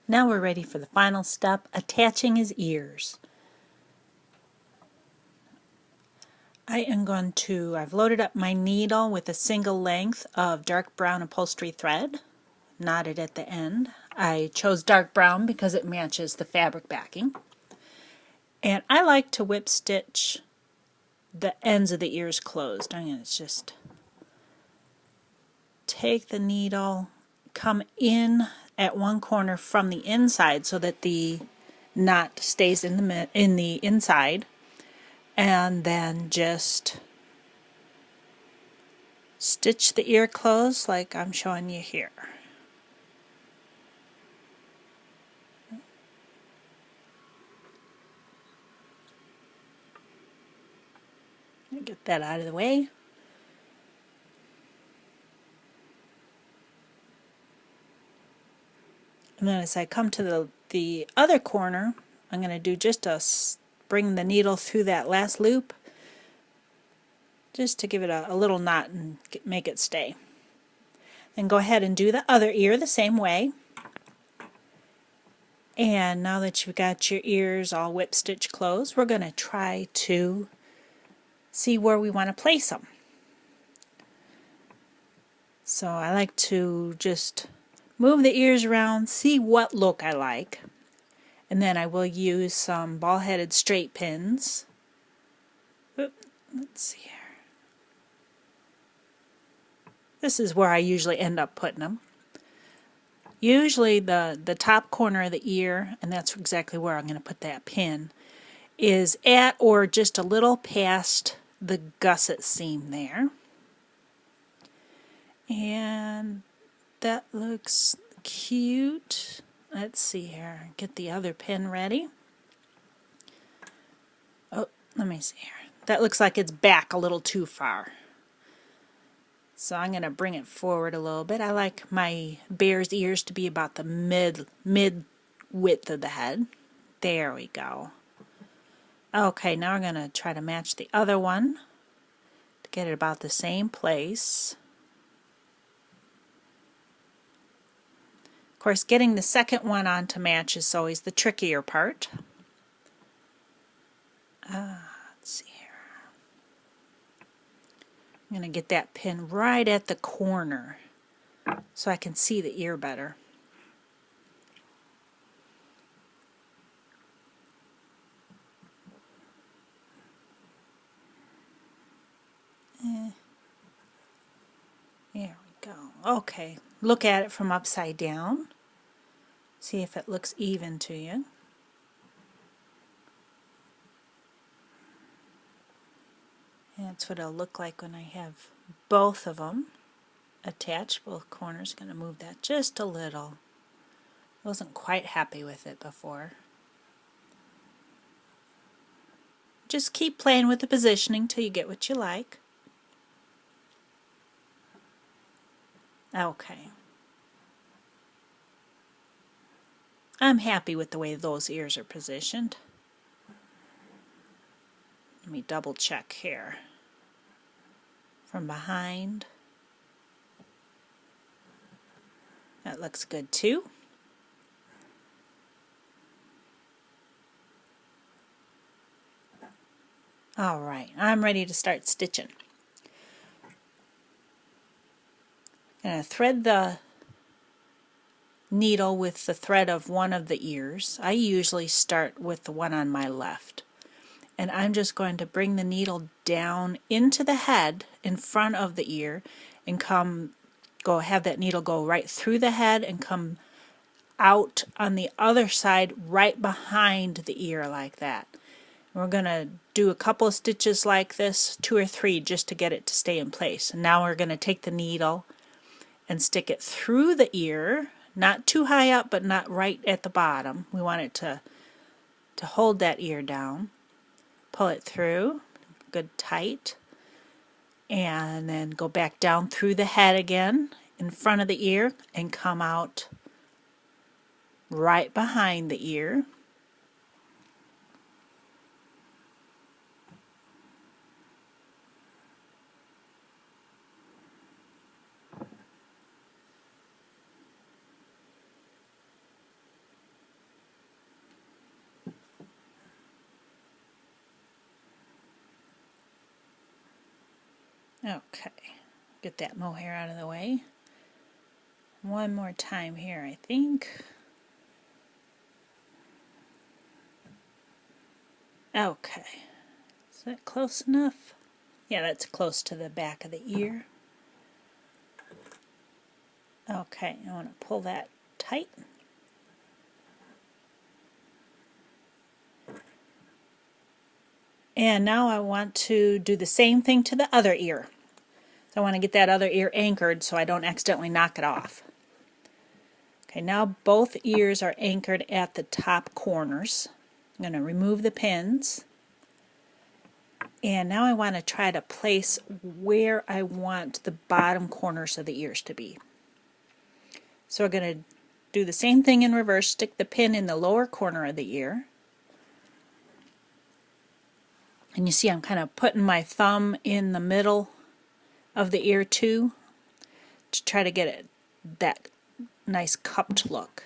Now we're ready for the final step, attaching his ears. I've loaded up my needle with a single length of dark brown upholstery thread, knotted at the end. I chose dark brown because it matches the fabric backing. And I like to whip stitch the ends of the ears closed. I'm going to just take the needle, come in at one corner from the inside so that the knot stays in the inside, and then just stitch the ear closed like I'm showing you here. Get that out of the way. And then as I come to the other corner, I'm going to do bring the needle through that last loop just to give it a little knot and make it stay. Then go ahead and do the other ear the same way. And now that you've got your ears all whip stitch closed, we're going to try to see where we want to place them. So I like to just move the ears around, see what look I like, and then I will use some ball-headed straight pins. Let's see here. This is where I usually end up putting them. Usually the top corner of the ear, and that's exactly where I'm going to put that pin, is at or just a little past the gusset seam there. And that looks cute. Let's see here. Get the other pin ready. Oh, let me see here. That looks like it's back a little too far. So I'm going to bring it forward a little bit. I like my bear's ears to be about the mid width of the head. There we go. Okay, now we're going to try to match the other one to get it about the same place. Of course, getting the second one on to match is always the trickier part. Let's see here. I'm going to get that pin right at the corner so I can see the ear better. There we go. Okay, look at it from upside down. See if it looks even to you. And that's what it'll look like when I have both of them attached. Both corners. Going to move that just a little. I wasn't quite happy with it before. Just keep playing with the positioning till you get what you like. Okay. I'm happy with the way those ears are positioned. Let me double check here. From behind. That looks good too. Alright, I'm ready to start stitching. I'm going to thread the needle with the thread of one of the ears. I usually start with the one on my left. And I'm just going to bring the needle down into the head in front of the ear and have that needle go right through the head and come out on the other side right behind the ear like that. We're going to do a couple of stitches like this, 2 or 3, just to get it to stay in place. And now we're going to take the needle and stick it through the ear, not too high up but not right at the bottom. We want it to hold that ear down. Pull it through, good tight, and then go back down through the head again in front of the ear and come out right behind the ear. Okay, get that mohair out of the way. One more time here, I think. Okay, is that close enough? Yeah, that's close to the back of the ear. Okay, I want to pull that tight. And now I want to do the same thing to the other ear. So I want to get that other ear anchored so I don't accidentally knock it off. Okay, now both ears are anchored at the top corners. I'm going to remove the pins. And now I want to try to place where I want the bottom corners of the ears to be. So we're going to do the same thing in reverse. Stick the pin in the lower corner of the ear. And you see I'm kind of putting my thumb in the middle of the ear too to try to get it that nice cupped look.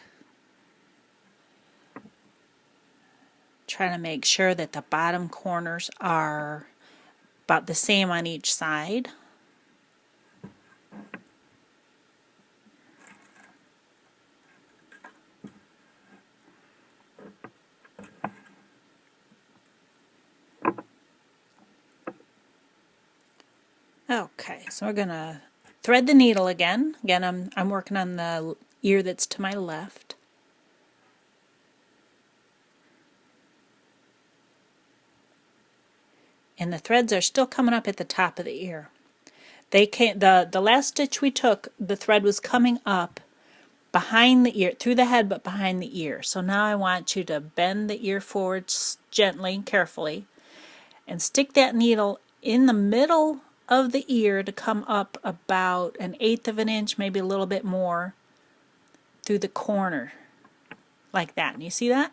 Trying to make sure that the bottom corners are about the same on each side. Okay, so we're going to thread the needle again. Again, I'm working on the ear that's to my left. And the threads are still coming up at the top of the ear. They came, the last stitch we took, the thread was coming up behind the ear, through the head but behind the ear. So now I want you to bend the ear forward gently, carefully, and stick that needle in the middle of the ear to come up about 1/8 of an inch, maybe a little bit more, through the corner, like that. And you see that?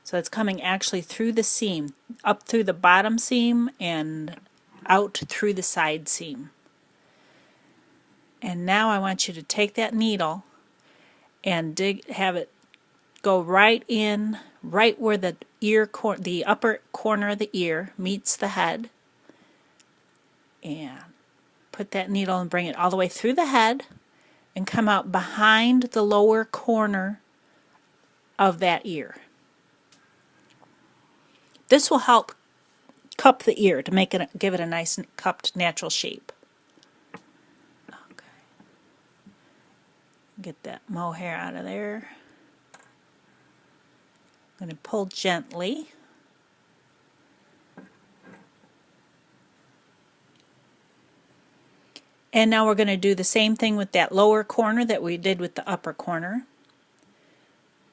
So it's coming actually through the seam, up through the bottom seam and out through the side seam. And now I want you to take that needle and have it go right in, right where the the upper corner of the ear meets the head. And put that needle and bring it all the way through the head and come out behind the lower corner of that ear. This will help cup the ear to make it, give it a nice cupped natural shape. Okay. Get that mohair out of there. I'm going to pull gently. And now we're going to do the same thing with that lower corner that we did with the upper corner.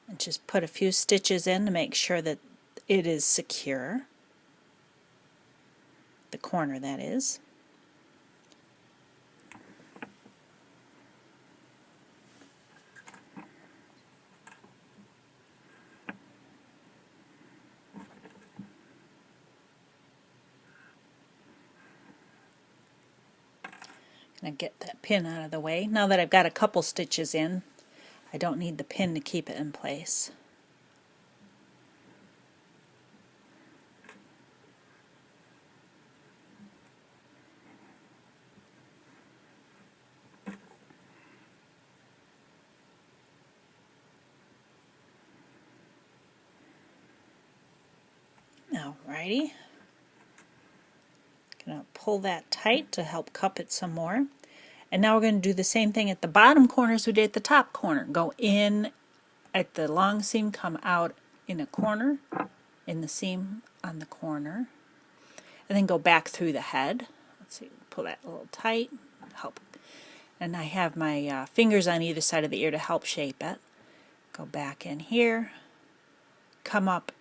And just put a few stitches in to make sure that it is secure. The corner, that is. Gonna get that pin out of the way. Now that I've got a couple stitches in, I don't need the pin to keep it in place. Alrighty. Gonna pull that tight to help cup it some more. And now we're going to do the same thing at the bottom corner as we did at the top corner. Go in at the long seam, come out in a corner, in the seam on the corner, and then go back through the head. Let's see, pull that a little tight, help. And I have my fingers on either side of the ear to help shape it. Go back in here, come up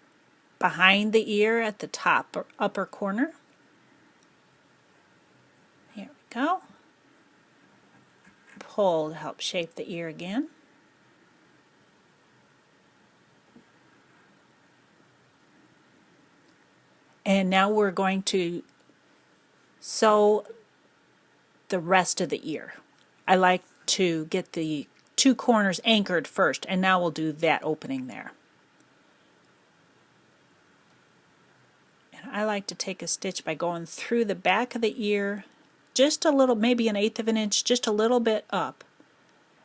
behind the ear at the top or upper corner. Here we go. Pull to help shape the ear again. And now we're going to sew the rest of the ear. I like to get the two corners anchored first, and now we'll do that opening there. And I like to take a stitch by going through the back of the ear just a little, maybe 1/8 of an inch, just a little bit up,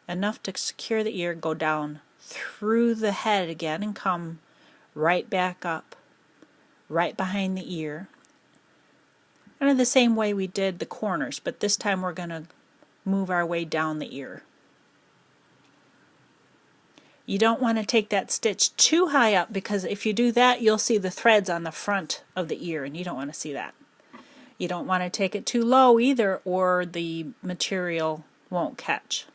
enough to secure the ear, go down through the head again and come right back up, right behind the ear. Kind of the same way we did the corners, but this time we're going to move our way down the ear. You don't want to take that stitch too high up, because if you do that, you'll see the threads on the front of the ear, and you don't want to see that. You don't want to take it too low either, or the material won't catch.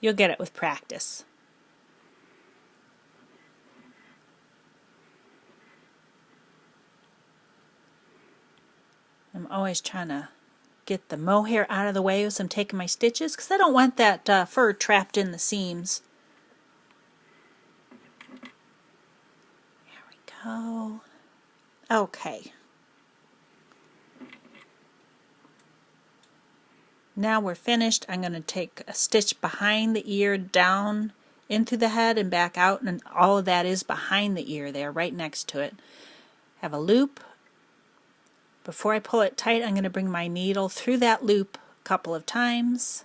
You'll get it with practice. I'm always trying to get the mohair out of the way as I'm taking my stitches, because I don't want that fur trapped in the seams. There we go. Okay. Now we're finished. I'm going to take a stitch behind the ear down into the head and back out, and all of that is behind the ear there, right next to it. Have a loop. Before I pull it tight, I'm going to bring my needle through that loop a couple of times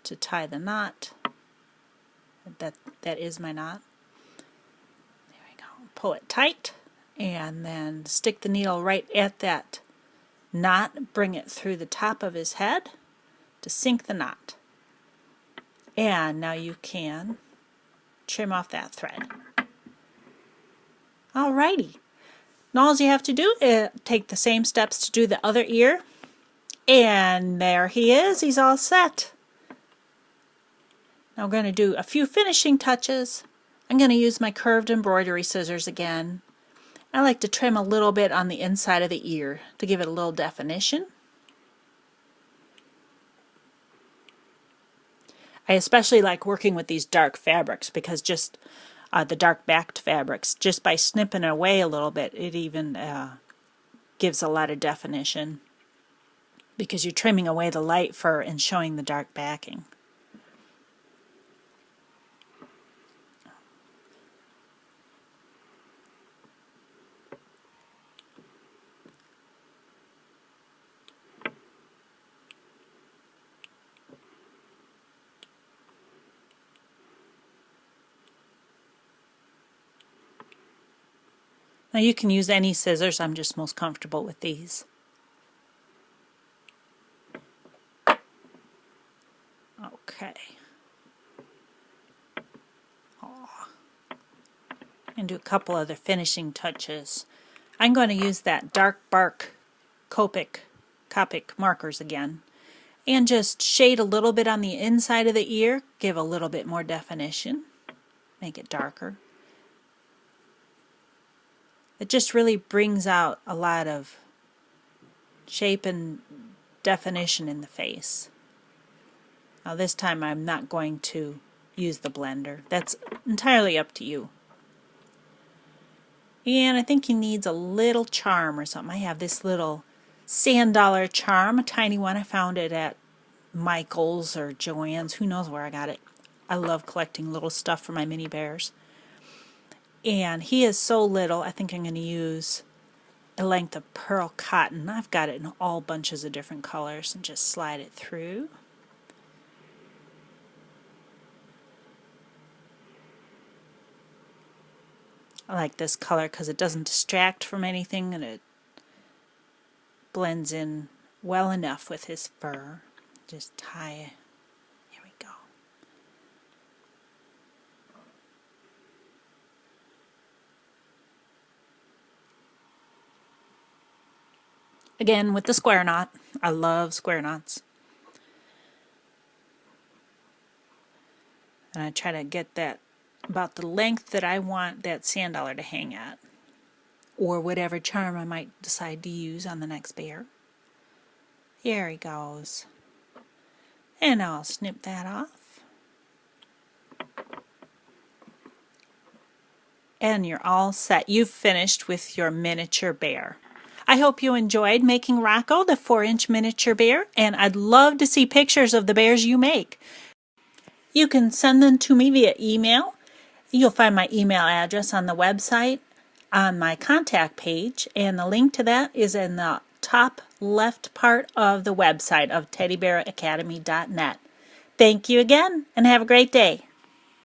to tie the knot. That is my knot. There we go. Pull it tight, and then stick the needle right at that knot. Bring it through the top of his head to sink the knot. And now you can trim off that thread. Alrighty. Now all you have to do is take the same steps to do the other ear, and there he is. He's all set. Now we're going to do a few finishing touches. I'm going to use my curved embroidery scissors again. I like to trim a little bit on the inside of the ear to give it a little definition. I especially like working with these dark fabrics, because just the dark backed fabrics, just by snipping it away a little bit, it even gives a lot of definition, because you're trimming away the light fur and showing the dark backing. Now you can use any scissors, I'm just most comfortable with these. Okay. And do a couple other finishing touches. I'm going to use that dark bark Copic markers again, and just shade a little bit on the inside of the ear, give a little bit more definition, make it darker. It just really brings out a lot of shape and definition in the face. Now this time I'm not going to use the blender. That's entirely up to you. And I think he needs a little charm or something. I have this little sand dollar charm, a tiny one. I found it at Michael's or Joann's. Who knows where I got it. I love collecting little stuff for my mini bears. And he is so little, I think I'm going to use a length of pearl cotton. I've got it in all bunches of different colors, and just slide it through. I like this color because it doesn't distract from anything, and it blends in well enough with his fur. Just tie. Here we go. Again with the square knot. I love square knots. And I try to get that about the length that I want that sand dollar to hang at, or whatever charm I might decide to use on the next bear. Here he goes. And I'll snip that off. And you're all set. You've finished with your miniature bear. I hope you enjoyed making Rocko, the 4-inch miniature bear, and I'd love to see pictures of the bears you make. You can send them to me via email. You'll find my email address on the website on my contact page, and the link to that is in the top left part of the website of teddybearacademy.net. Thank you again, and have a great day.